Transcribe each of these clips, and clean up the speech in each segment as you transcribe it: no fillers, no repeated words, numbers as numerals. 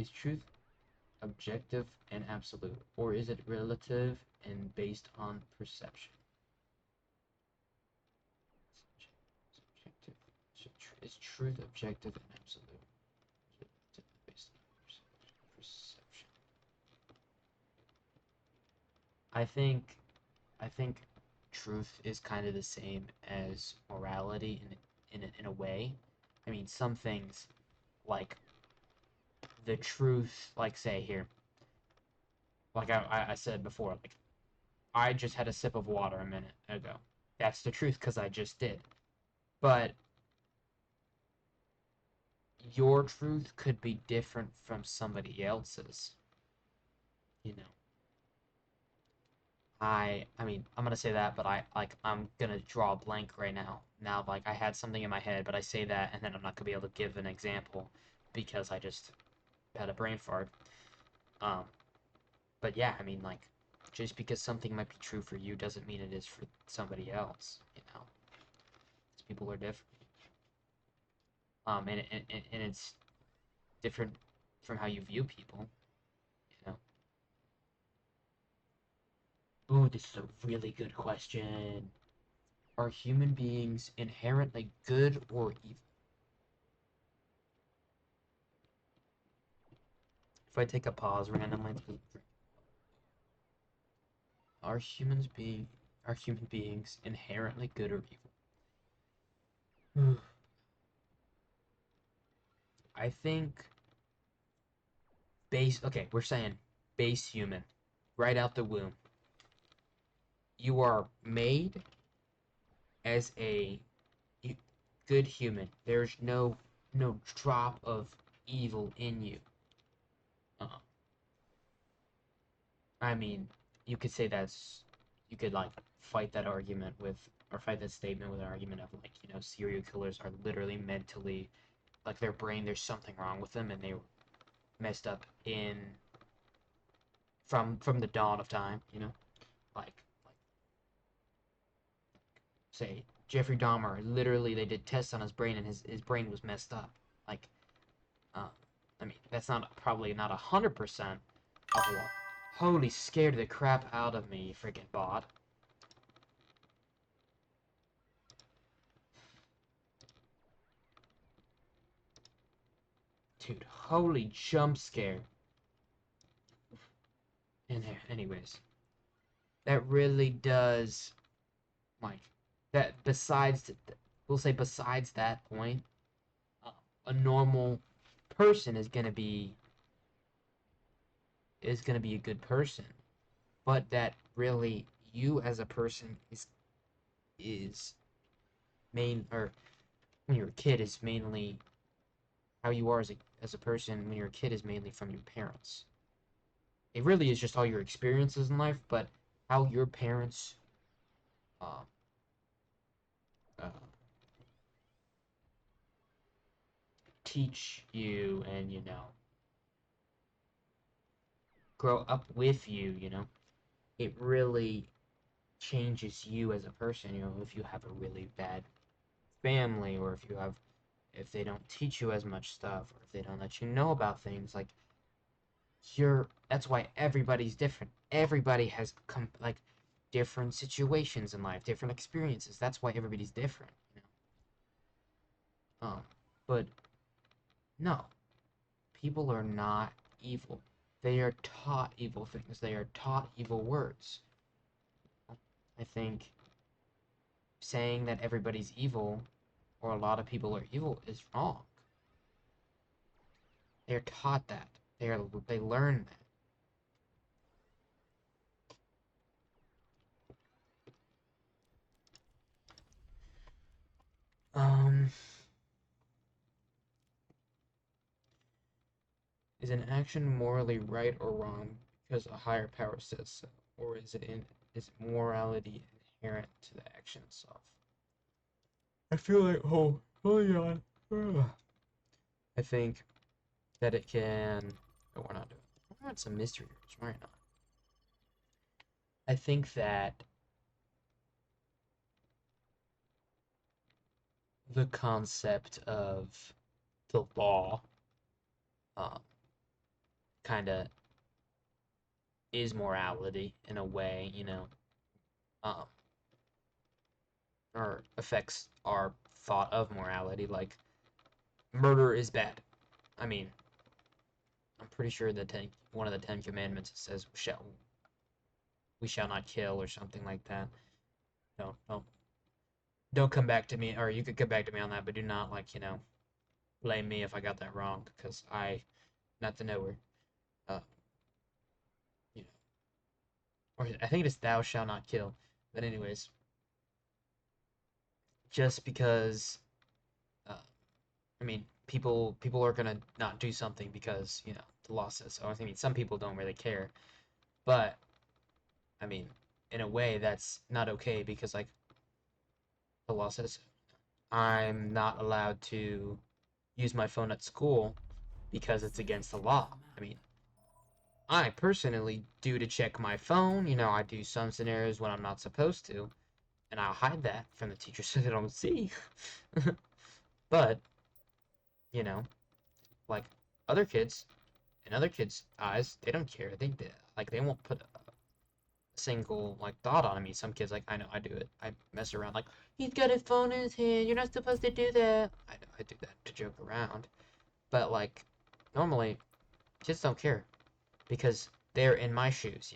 Is truth objective and absolute, or is it relative and based on perception? Subjective. Is truth objective and absolute? Is it based on perception? I think I think truth is kind of the same as morality in a way. I mean, some things like the truth, like say here, like I said before, like I just had a sip of water a minute ago. That's the truth because I just did. But your truth could be different from somebody else's. You know, I mean, I'm gonna say that, but I'm gonna draw a blank right now. Now, like I had something in my head, but I say that, and then I'm not gonna be able to give an example because I just had a brain fart. Um, but yeah, I mean, like, just because something might be true for you doesn't mean it is for somebody else. You know, 'cause people are different. And it's different from how you view people. You know. Ooh, this is a really good question. Are human beings inherently good or evil? If I take a pause randomly, are humans being are human beings inherently good or evil? I think base. Okay, we're saying base human, right out the womb. You are made as a good human. There's no drop of evil in you. Uh, I mean, you could say that's you could like fight that argument with or fight that statement with an argument of like serial killers are literally mentally like their brain there's something wrong with them and they were messed up in from the dawn of time. Like say Jeffrey Dahmer literally they did tests on his brain and his brain was messed up. Like uh, I mean that's not probably not 100% of what. Holy scared the crap out of me, you freaking bot. Dude, holy jump scare. And anyways, that really does like that. We'll say besides that point, uh, a normal person is gonna be a good person, but that really you as a person is main or when you're a kid is mainly how you are as a person when you're a kid is mainly from your parents. It really is just all your experiences in life, but how your parents uh, uh, teach you and grow up with you, it really changes you as a person. If you have a really bad family, or if they don't teach you as much stuff, or if they don't let you know about things, like that's why everybody's different. Everybody has like different situations in life, different experiences. That's why everybody's different. But no, people are not evil. They are taught evil things. They are taught evil words. I think saying that everybody's evil or a lot of people are evil is wrong. They're taught that. They learn that. Is an action morally right or wrong because a higher power says so, or is morality inherent to the action itself? I feel like hold on. Ugh. I think that it can. Oh, we're not doing. We're not some mystery. Why not? I think that the concept of the law, um, kind of is morality in a way, you know, um, or affects our thought of morality. Like, murder is bad. I mean, I'm pretty sure one of the Ten Commandments says we shall not kill or something like that. Don't come back to me, or you could come back to me on that, but do not, like, blame me if I got that wrong, because not the knower. Uh, you know, or I think it's thou shalt not kill. But anyways, just because, uh, I mean, people are gonna not do something because the law says so. I mean, some people don't really care, but I mean, in a way, that's not okay because like the law says I'm not allowed to use my phone at school because it's against the law. I mean, I personally do to check my phone. I do some scenarios when I'm not supposed to, and I'll hide that from the teacher so they don't see. But, you know, like other kids, in other kids' eyes, they don't care. They won't put a single like thought on me. Some kids like I know I do it. I mess around like he's got his phone in his hand. You're not supposed to do that. I know I do that to joke around. But like normally kids don't care because they're in my shoes.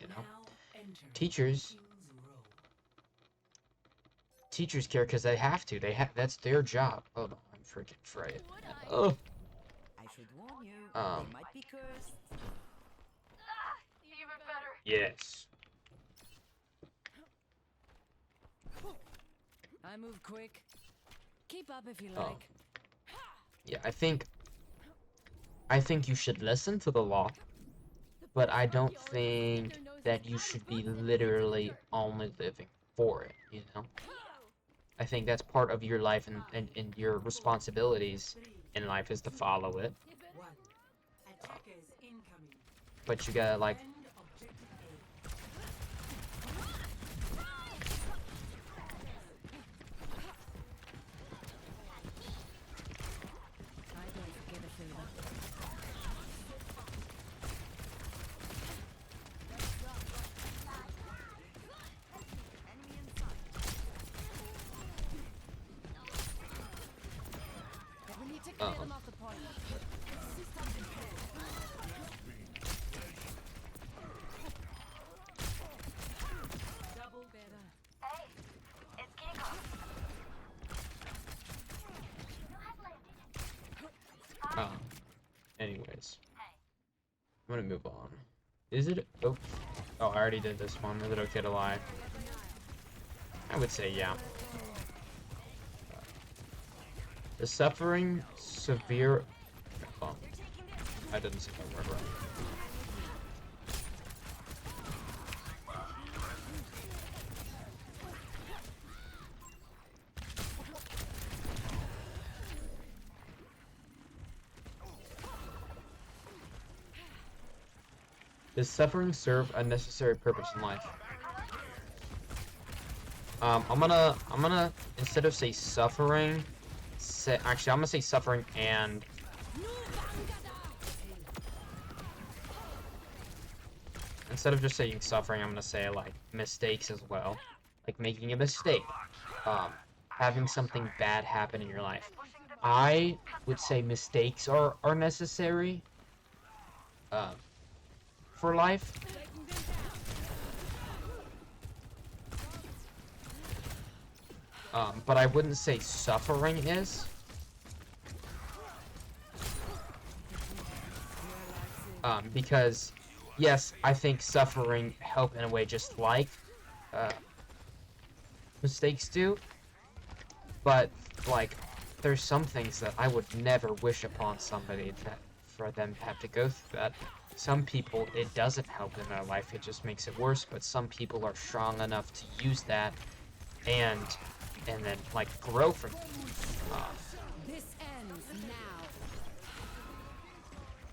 Teachers teachers care because they have to. That's their job. Oh no, I'm freaking afraid. Oh. I should warn you, Um. they might be cursed. Even better. Yes. I move quick. Keep up if you Oh. like. Yeah, I think you should listen to the law, but I don't think that you should be literally only living for it. I think that's part of your life and your responsibilities in life is to follow it. Attackers incoming. But you gotta like End objective I don't forget a favor. Enemy in sight. We need to clear Uh-oh. them off the point. Double better. Hey, it's kickoff. Anyways, I'm gonna move on. Is it oh I already did this one. Is it okay to lie? I would say yeah. The suffering severe oh, I didn't say that word right. Does suffering serve a necessary purpose in life? I'm gonna instead of say suffering, I'm gonna say suffering and instead of just saying suffering, I'm gonna say like mistakes as well, like making a mistake, having something bad happen in your life. I would say mistakes are necessary, for life. But I wouldn't say suffering is. Because, yes, I think suffering help in a way just like mistakes do. But, like, there's some things that I would never wish upon somebody for them to have to go through that. Some people, it doesn't help in their life, it just makes it worse, but some people are strong enough to use that and then, like, grow from it. This ends now.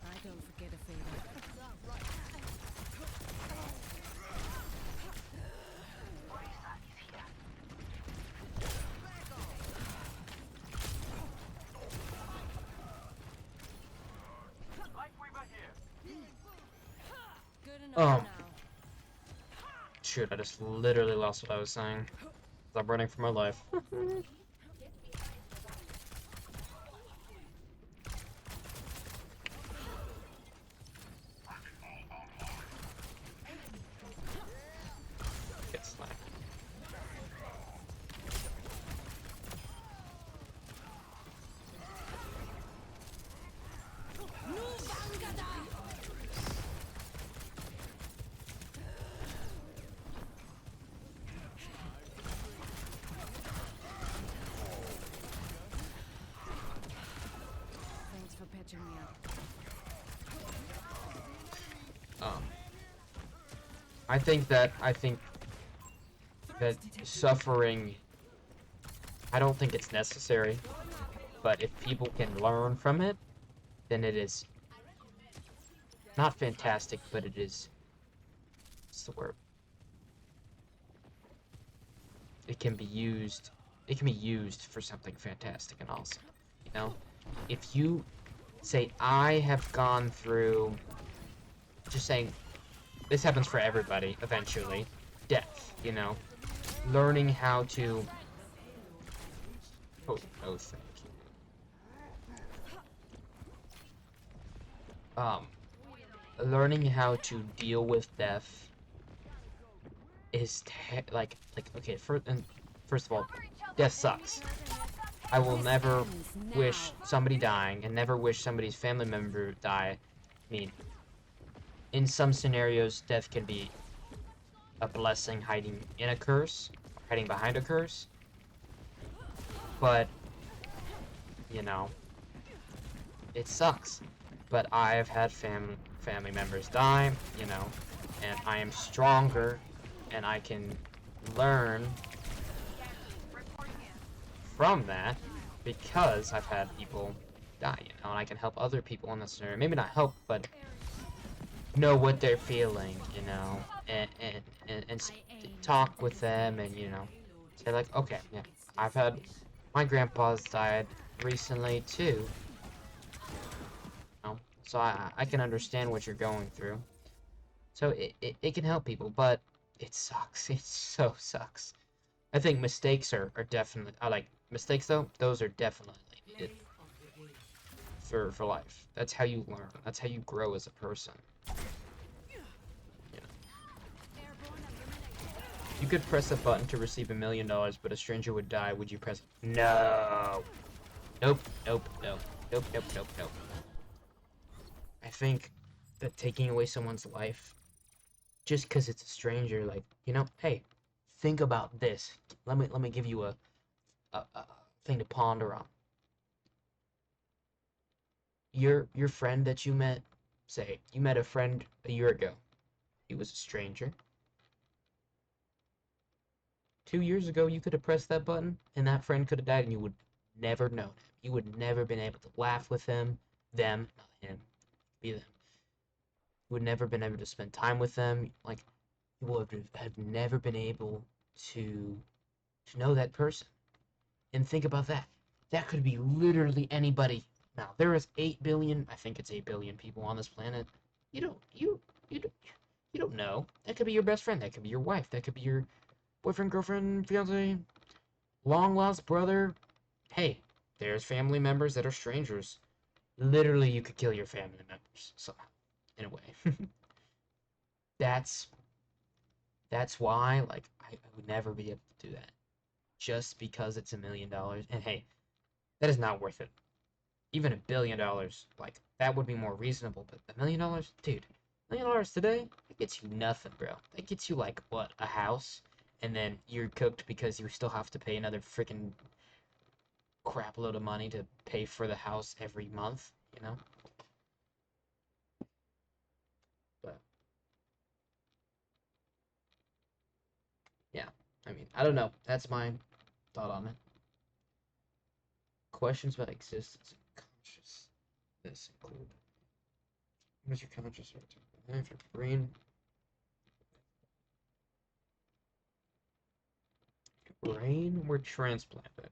I don't forget a favor. Oh, shoot, I just literally lost what I was saying. I'm running for my life. Get slapped. Thanks for patching me up. Um, I think that suffering, I don't think it's necessary, but if people can learn from it, then it is not fantastic, but it is, what's the word? It can be used for something fantastic and awesome, you know? If you say, I have gone through, just saying, this happens for everybody, eventually, death, you know? Learning how to, oh, no thank you. Learning how to deal with death is, okay, first of all, death sucks. I will never wish somebody dying and never wish somebody's family member die. I mean, in some scenarios, death can be a blessing hiding in a curse, hiding behind a curse. But, you know, it sucks. But I've had family members die, you know, and I am stronger, and I can learn from that because I've had people die, you know, and I can help other people in this scenario. Maybe not help, but know what they're feeling, you know, and talk with them, and you know, say like, okay, yeah, I've had my grandpa's died recently too, you know, so I can understand what you're going through. So it can help people, but it sucks. It so sucks. I think mistakes are definitely, I like mistakes though. Those are definitely needed for life. That's how you learn. That's how you grow as a person. You know, you could press a button to receive $1,000,000, but a stranger would die. Would you press it? No. Nope. Nope. Nope. Nope. Nope. Nope. Nope. I think that taking away someone's life just because it's a stranger, like, you know, hey, think about this. Let me give you a thing to ponder on. Your friend that you met, say you met a friend a year ago. He was a stranger. 2 years ago, you could have pressed that button, and that friend could have died, and you would never know him. You would never been able to laugh with him, them, not him, be them. You would never been able to spend time with them. Like, you would have never been able to know that person. And think about that. That could be literally anybody. Now, there is 8 billion, I think it's 8 billion people on this planet. You don't, you don't, you don't know. That could be your best friend. That could be your wife. That could be your boyfriend, girlfriend, fiance, long lost brother. Hey, there's family members that are strangers. Literally, you could kill your family members somehow, in a way. that's that's why, like, I would never be able to do that. Just because it's $1,000,000. And hey, that is not worth it. Even $1,000,000,000, like, that would be more reasonable, but $1,000,000, dude, $1,000,000 today, that gets you nothing, bro. That gets you, like, what, a house, and then you're cooked because you still have to pay another freaking crap load of money to pay for the house every month, you know? But yeah, I mean, I don't know. That's my thought on it. Questions about existence and consciousness include: what is your consciousness? If your brain were transplanted,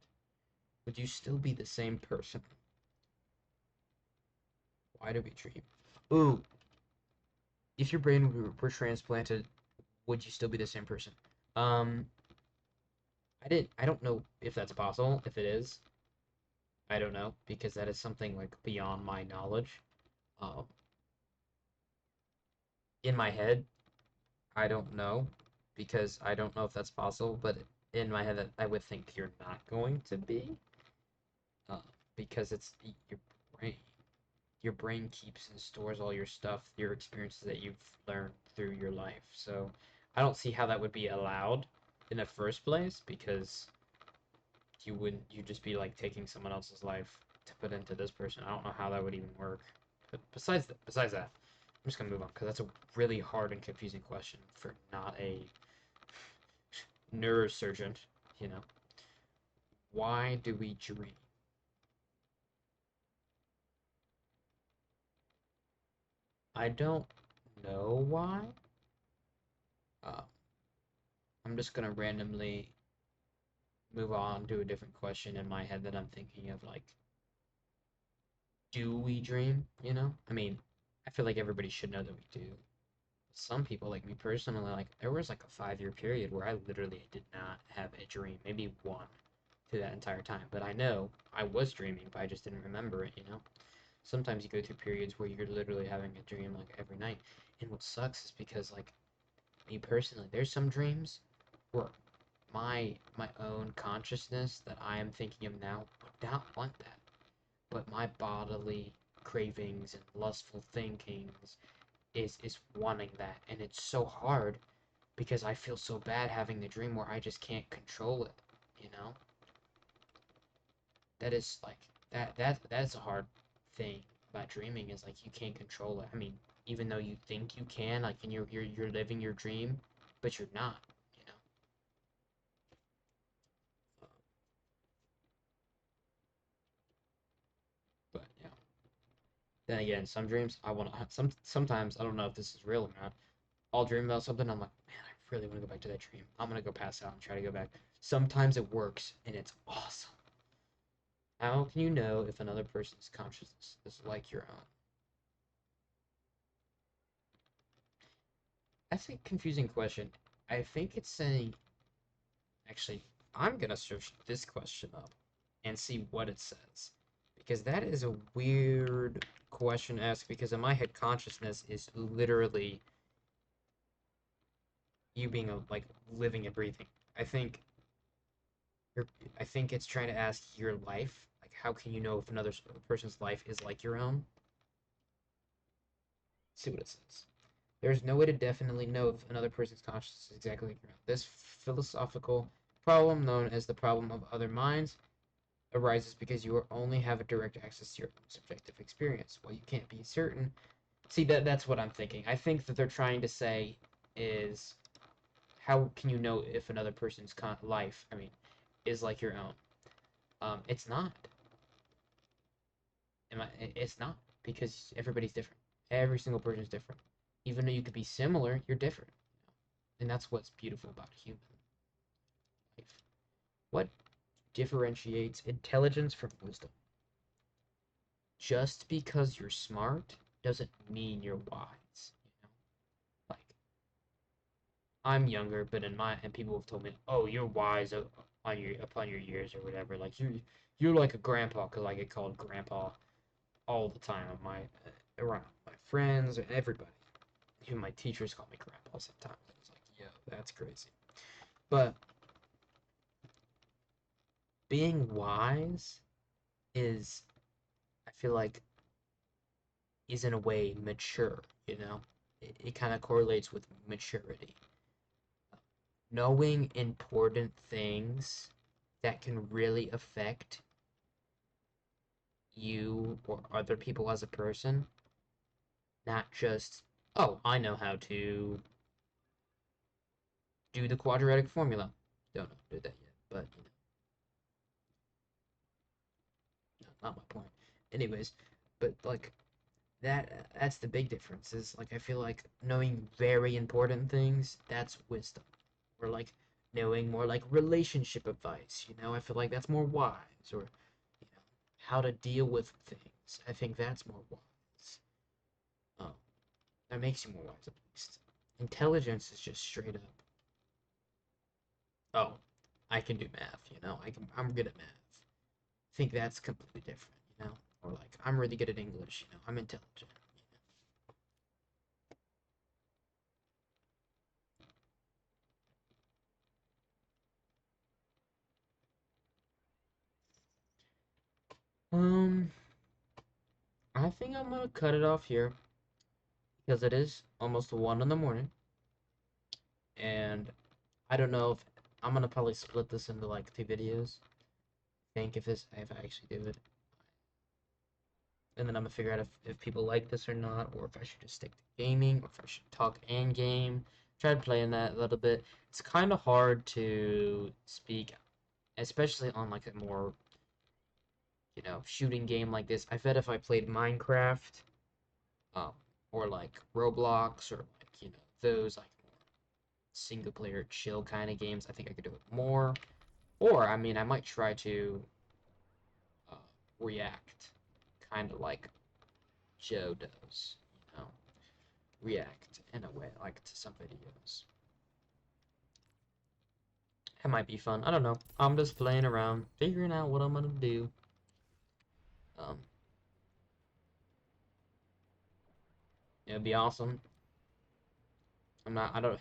would you still be the same person? Why do we dream? Ooh, if your brain were transplanted, would you still be the same person? Um, I don't know if that's possible. If it is, I don't know because that is something like beyond my knowledge. Um, in my head, I don't know because I don't know if that's possible. But in my head, I would think you're not going to be, uh, because it's your brain. Your brain keeps and stores all your stuff, your experiences that you've learned through your life. So I don't see how that would be allowed in the first place because you'd just be like taking someone else's life to put into this person. I don't know how that would even work. But besides that, I'm just gonna move on because that's a really hard and confusing question for not a neurosurgeon. You know, why do we dream? I don't know why. Uh, I'm just gonna randomly move on to a different question in my head that I'm thinking of, like, do we dream? You know? I mean, I feel like everybody should know that we do. Some people, like me personally, like, there was like a 5 year period where I literally did not have a dream, maybe one through that entire time. But I know I was dreaming, but I just didn't remember it, you know? Sometimes you go through periods where you're literally having a dream like every night. And what sucks is because, like, me personally, there's some dreams where my own consciousness that I am thinking of now would not want that. But my bodily cravings and lustful thinkings is wanting that. And it's so hard because I feel so bad having the dream where I just can't control it, you know? That is like that's a hard thing about dreaming is like you can't control it. I mean, even though you think you can, like and you're living your dream, but you're not, you know? But yeah. Then again, some dreams I want to. Sometimes I don't know if this is real or not. I'll dream about something. I'm like, man, I really want to go back to that dream. I'm gonna go pass out and try to go back. Sometimes it works and it's awesome. How can you know if another person's consciousness is like your own? That's a confusing question. I think it's saying. Actually, I'm gonna search this question up and see what it says because that is a weird question to ask because in my head consciousness is literally you being a, like living and breathing. I think you're, I think it's trying to ask your life, like how can you know if another person's life is like your own? Let's see what it says. There's no way to definitely know if another person's consciousness is exactly like your own. This philosophical problem, known as the problem of other minds, arises because you only have a direct access to your own subjective experience. While you can't be certain, see that's what I'm thinking. I think that they're trying to say is how can you know if another person's life, I mean, is like your own? It's not. It's not because everybody's different. Every single person is different. Even though you could be similar, you're different, and that's what's beautiful about human life. What differentiates intelligence from wisdom? Just because you're smart doesn't mean you're wise. You know, like I'm younger, but in my and people have told me, "Oh, you're wise on your upon your years or whatever." Like you're like a grandpa because I get called grandpa all the time of my around my friends and everybody. Even my teachers call me grandpa sometimes. It's like, yo, that's crazy. But being wise is, I feel like, is in a way mature. You know, it kind of correlates with maturity. Knowing important things that can really affect you or other people as a person, not just, oh, I know how to do the quadratic formula. Don't know how to do that yet, but not my point. Anyways, but like that's the big difference is like I feel like knowing very important things, that's wisdom. Or like knowing more like relationship advice, you know, I feel like that's more wise or how to deal with things. I think that's more wise. Um, I it makes you more wise at least. Intelligence is just straight up. Oh, I can do math. I'm good at math. I think that's completely different. Or like I'm really good at English. I'm intelligent. I think I'm gonna cut it off here because it is almost 1 in the morning, and I don't know if I'm gonna probably split this into like 2 videos. Think if I actually do it, and then I'm gonna figure out if people like this or not, or if I should just stick to gaming, or if I should talk and game. Tried playing that a little bit. It's kind of hard to speak, especially on like a more shooting game like this. I bet if I played Minecraft, um, or like Roblox, or like those like single player chill kind of games, I think I could do it more. Or I mean, I might try to uh, react, kind of like Joe does, react in a way like to some videos. It might be fun. I don't know. I'm just playing around, figuring out what I'm gonna do. Um, It'd be awesome. I'm not. I don't.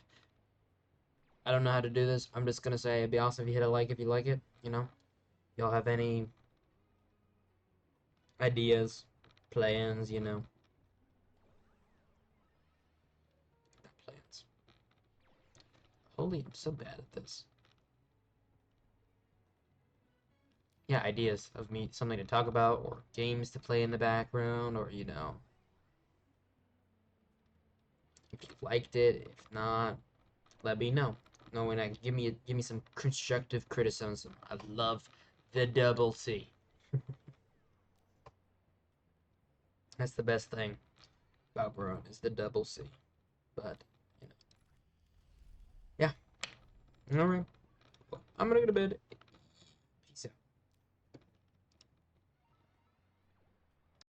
I don't know how to do this. I'm just gonna say it'd be awesome if you hit a like if you like it. Y'all have any ideas, plans? Not plans. Holy, I'm so bad at this. Yeah, ideas of me something to talk about or games to play in the background or if you liked it. If not, let me know. No, when I give me some constructive criticism. I love the double C. That's the best thing about growing is the double C. But you know, yeah. All right. Well, I'm gonna go to bed.